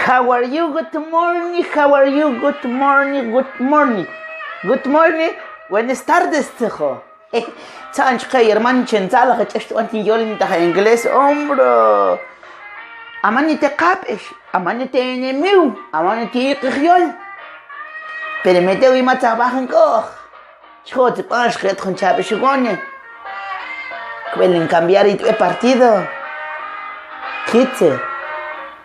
How are you? Good morning. How are you? Good morning. Good morning. Good morning. Buenas tardes, hijo. Sanchka, hermano, chenzala, esto antiyol en inglés, hombre. Amani te capes, amani te enemigo, amani te iqyol. Pero me te voy a trabajar en coch. Chico, te pones que te conchabe chigone. Quieren cambiar el partido. Kitze.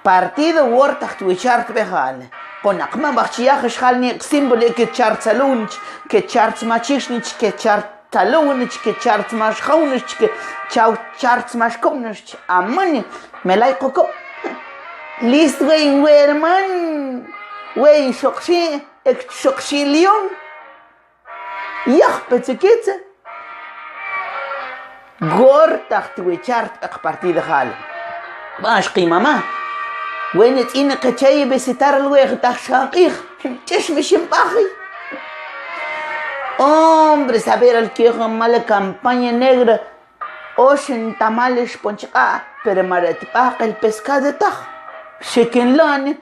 Partido wartach tu chart behal. Con akma bachia schalni symbol ke chart salunch, ke chart machishnich, ke chart talunich, ke chart mashkhaunich, ke chart mashkomnich. Amani melay koko. List wein werman. Wein shokshi ek shokshi lion. Yach petsekitze. Gortach tu chart ek partido hal. Bashqi mama. وين تقينا قتاي بستار الويغ تاع شاقيخ تشمش مباخي hombre saber el que mala campaña negra ocean tamales poncha pero maratipaq el pescado taj shikin lan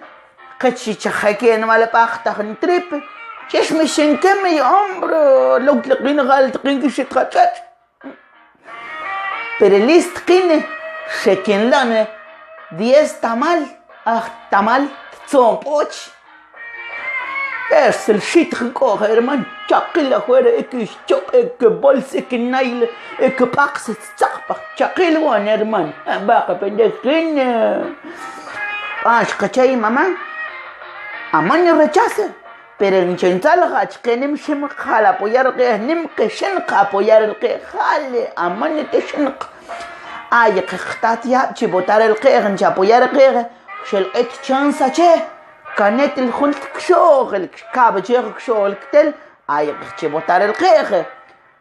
قتشي تشخكين مال باخ تاخن تريب تشمش نكمي hombre لو تلقينا غال تقين كش تخاتش pero list قينا shikin lan 10 tamal tamal tzompoch. Es el shit recoge, hermano. Chakila fuera, chok, bols, nail, pax, tzakpa. Chakil one, hermano. Baja pendejín. ¿Cachai, mamá? Amani rechaza. Pero en Chentalga, que nem shim jala apoyar que nem que shenka apoyar el que jale. Amani te shenka. Ay, que está ya, chibotar el que, en apoyar el que. של את צ'אנס אצ'ה כנת אלחולת כשאוכל כבג'ר כשאוכל כתל אייך צ'בוטר אלכך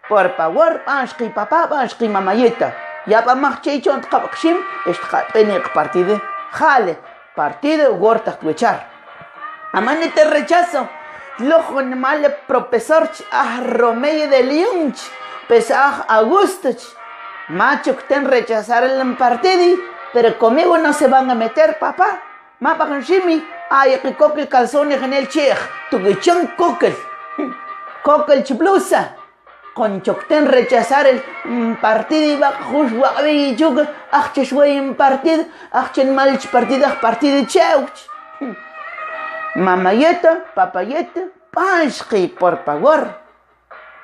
por favor פאנשקי פאפה פאנשקי ממייתה יא במחצ'י צ'ונט קבקשים יש פניק partido jale partido gorta tuechar amane te rechazo lojo mal profesor Romeo de León pesaj Augusto macho que ten rechazar el partido. Pero conmigo no se van a meter, papá. Mapa con Jimmy. Ay, que coque calzones en el chej. Tu que chon coque. Coque el blusa. Con chocten rechazar el partido y va a y yuga. Achche shway en partido. Achchen mal partido. Partido cheuch. Mamayeta, papayeta. Panshki, por favor.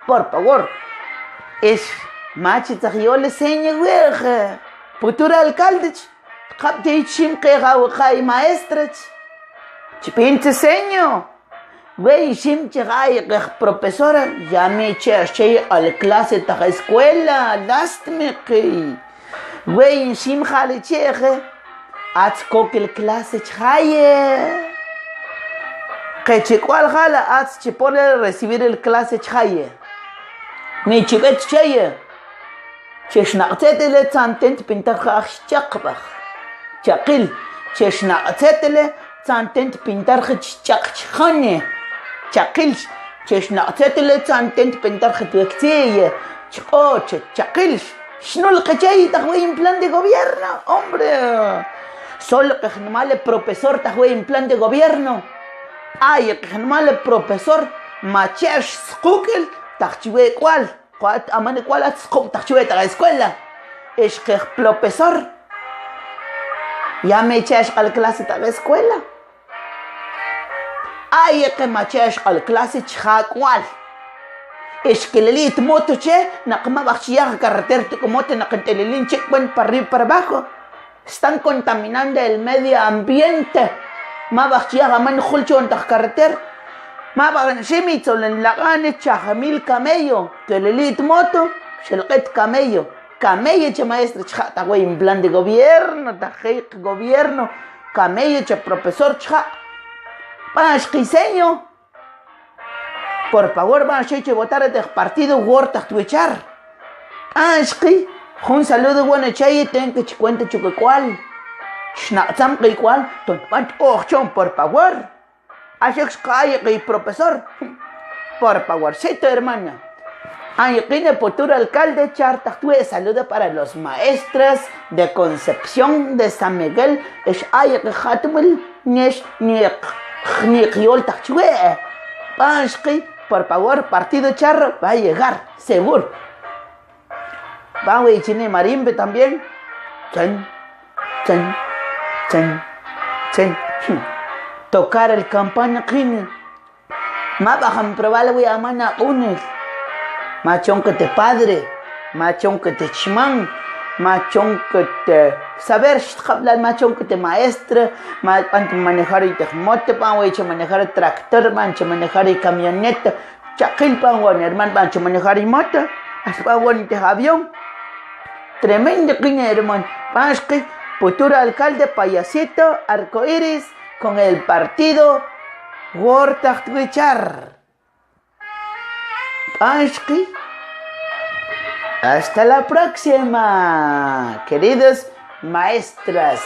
Por favor. Es machita yo le seño, güey. Futuro alcalde, capte chim que gauchai maestra, chipinte seño, güey chim chigai profesora, ya me che al clase ta escuela, lastme que, güey chim jale cheje, atsko que el clase chaye, que chicual jala ats chipone recibir el clase chaye, me chibet chaye. چشناقتت له تانتنت پینتر خاخ چقبخ چقیل چشناقتت له تانتنت پینتر خ چقخانه چقیل چشناقتت له تانتنت پینتر خ توکتیه چقوچ چقیل شنو القجاي تخوي en plan de gobierno hombre solo que mal profesor تخوي en plan de gobierno ay que mal profesor machesh skukel تخوي cual ¿cuál amane cuál es como tachueta la escuela? Es que profesor ya me echas a la clase de la escuela. Ay, que me echas a la clase de cuál? Es que le lit moto che, na como bachia carretera como te na que le lin checkpoint para arriba para abajo. Están contaminando el medio ambiente. Ma bachia gaman khulchon ta carretera. ما بغن شميتو لنلقاني تشاخميل كاميو تلليت موتو شلقيت كاميو كاميو che maestro chata güey en plan de gobierno tajik gobierno camello che profesor cha panshqiseño por favor van a votar de partido gorta tu echar panshqi un saludo bueno chay ten que cuenta chuque cual schnatzam que cual ton pan ochon por favor. Así que profesor, por favorcito, hermana. Ayqine futuro alcalde chartactue saludo para los maestros de Concepción de San Miguel. Es ayqi hatumul nesh niqiol tachue. Panshki, por favor, partido charro va a llegar, seguro. Vamos a Chine Marimbe también. Chen. Tocar el campana kine. Ma bajan probar voy a mana unes. Machón que te padre, machón que te chimán, machón que te saber hablar, machón que te maestra, manejar y te mote, pancho manejar el tractor, mancho manejar y camioneta, chakil panguan, hermano, mancho manejar y moto, panguan y avión. Tremendo quiña, hermano. Pancho, futuro alcalde, payasito, arcoiris, con el partido Huerta-Richar. Panshki. Hasta la próxima, queridos maestras.